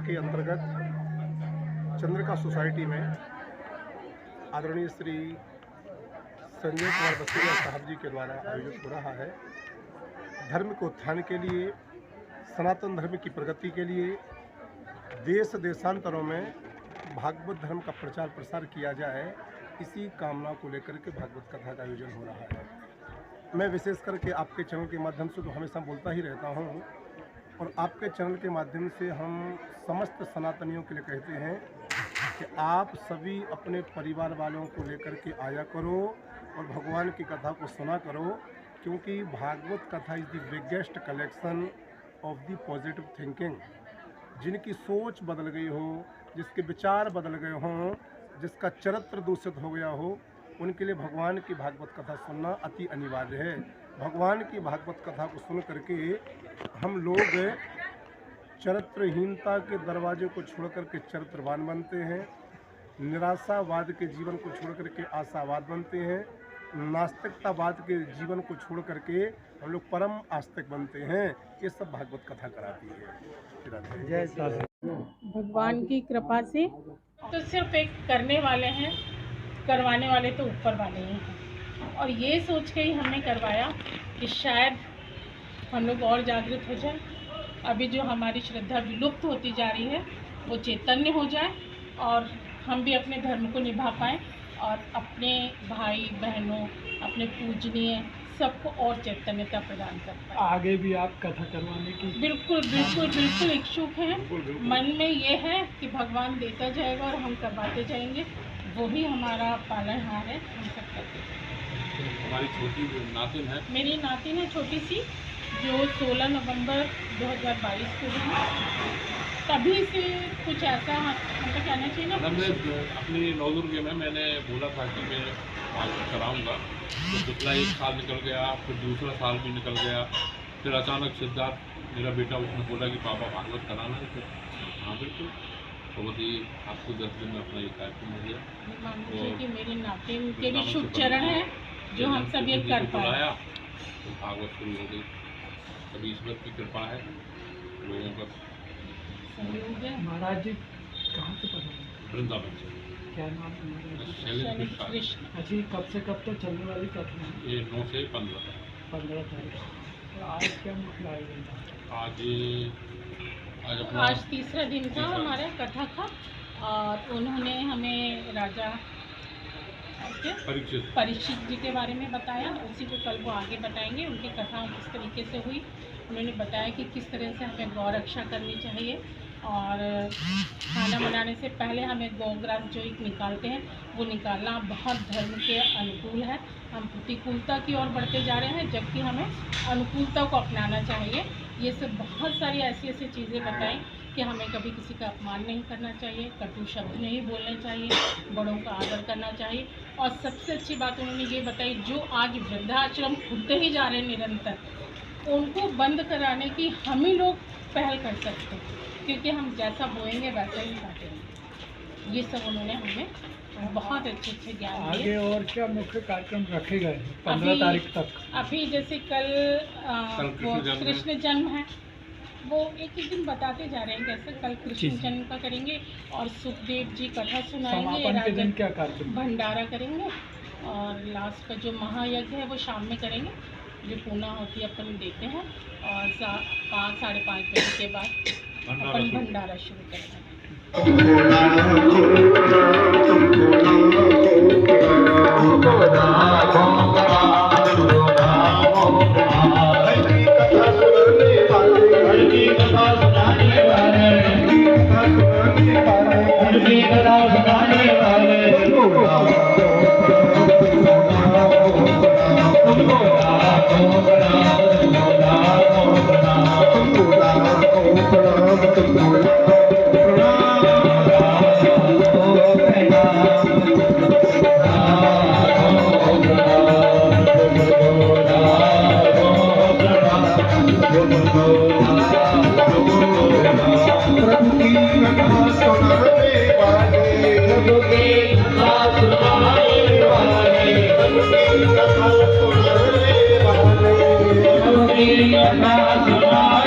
के अंतर्गत चंद्रिका सोसाइटी में आदरणीय श्री संजय कुमार बसरिया साहब जी के द्वारा आयोजित हो रहा है। धर्म के उत्थान के लिए, सनातन धर्म की प्रगति के लिए देश देशांतरों में भागवत धर्म का प्रचार प्रसार किया जाए, इसी कामना को लेकर के भागवत कथा का आयोजन हो रहा है। मैं विशेष करके आपके चैनल के माध्यम से तो हमेशा बोलता ही रहता हूँ, और आपके चैनल के माध्यम से हम समस्त सनातनियों के लिए कहते हैं कि आप सभी अपने परिवार वालों को लेकर के आया करो और भगवान की कथा को सुना करो, क्योंकि भागवत कथा is the biggest collection of the positive thinking. जिनकी सोच बदल गई हो, जिसके विचार बदल गए हों, जिसका चरित्र दूषित हो गया हो, उनके लिए भगवान की भागवत कथा सुनना अति अनिवार्य है। भगवान की भागवत कथा को सुन करके हम लोग चरित्रहीनता के दरवाजे को छोड़ करके चरित्रवान बनते हैं, निराशावाद के जीवन को छोड़ करके आशावाद बनते हैं, नास्तिकतावाद के जीवन को छोड़ करके हम लोग परम आस्तिक बनते हैं। ये सब भागवत कथा कराती है। जय साधु। भगवान की कृपा से तो सिर्फ एक करने वाले हैं, करवाने वाले तो ऊपर वाले ही हैं। और ये सोच के ही हमने करवाया कि शायद हम लोग और जागृत हो जाए, अभी जो हमारी श्रद्धा विलुप्त होती जा रही है वो चैतन्य हो जाए और हम भी अपने धर्म को निभा पाएँ और अपने भाई बहनों, अपने पूजनीय सबको और चैतन्यता प्रदान कर पाएँ। आगे भी आप कथा करवाने की बिल्कुल बिल्कुल बिल्कुल इच्छुक हैं। मन में ये है कि भगवान देता जाएगा और हम करवाते जाएंगे, वही हमारा पालनहार है। हम सब करते हैं। हमारी छोटी नातिन है, मेरी नातिन है छोटी सी, जो 16 नवंबर 2022 को हुई। तभी से कुछ ऐसा मतलब कहना चाहिए ना, हमने अपनी नवदुर्ग में मैंने बोला था कि मैं भागवत कराऊंगा, तो पिछला एक साल निकल गया, फिर दूसरा साल भी निकल गया, फिर अचानक सिद्धार्थ मेरा बेटा उसने बोला कि पापा भागवत कराना है। फिर हाँ बिल्कुल, तो वही आपको 10 दिन में अपना ये कार्यक्रम हो गया। मान लीजिए कि मेरी नातिन के भी शुभ चरण है जो हम सब ये कर पाए। तो भागवत शुरू हो गई। कभी ईश्वर की कृपा है, लोगों का सहयोग है। महाराज जी कहाँ से पता लगा? वृंदावन से। क्या नाम है महाराज जी? शैलेंद्र कृष्ण। कृष्ण अच्छा, ये कब से कब तक चलने वाली कथा है? ये 9 से 15 15 तारीख। तो आज क्या मुख्य आयोजन था? आज तीसरा दिन था हमारा कथा का, और उन्होंने हमें राजा परीक्षित जी के बारे में बताया। उसी को कल वो आगे बताएंगे, उनकी कथा किस तरीके से हुई। उन्होंने बताया कि किस तरह से हमें गौ रक्षा करनी चाहिए, और खाना बनाने से पहले हमें गौग्रास जो एक निकालते हैं वो निकालना बहुत धर्म के अनुकूल है। हम प्रतिकूलता की ओर बढ़ते जा रहे हैं, जबकि हमें अनुकूलता को अपनाना चाहिए। ये सब बहुत सारी ऐसी चीज़ें बताई कि हमें कभी किसी का अपमान नहीं करना चाहिए, कटु शब्द नहीं बोलने चाहिए, बड़ों का आदर करना चाहिए। और सबसे अच्छी बात उन्होंने ये बताई, जो आज वृद्धाश्रम खुलते ही जा रहे हैं निरंतर, उनको बंद कराने की हम ही लोग पहल कर सकते हैं, क्योंकि हम जैसा बोएंगे वैसा ही काटेंगे। ये सब उन्होंने हमें बहुत अच्छे ज्ञान दिए। आगे और क्या मुख्य कार्यक्रम रखे गए 15 तारीख तक? अभी जैसे कल वो कृष्ण जन्म है, वो एक दिन बताते जा रहे हैं कैसे। कल कृष्ण जन्म का करेंगे और सुखदेव जी कथा सुनाएंगे। समापन के दिन क्या कार्यक्रम? भंडारा करेंगे, और लास्ट का जो महायज्ञ है वो शाम में करेंगे, जो पूना होती है अपन देते हैं, और 5 साढ़े 5 बजे के बाद अपन भंडारा शुरू करेंगे। Hare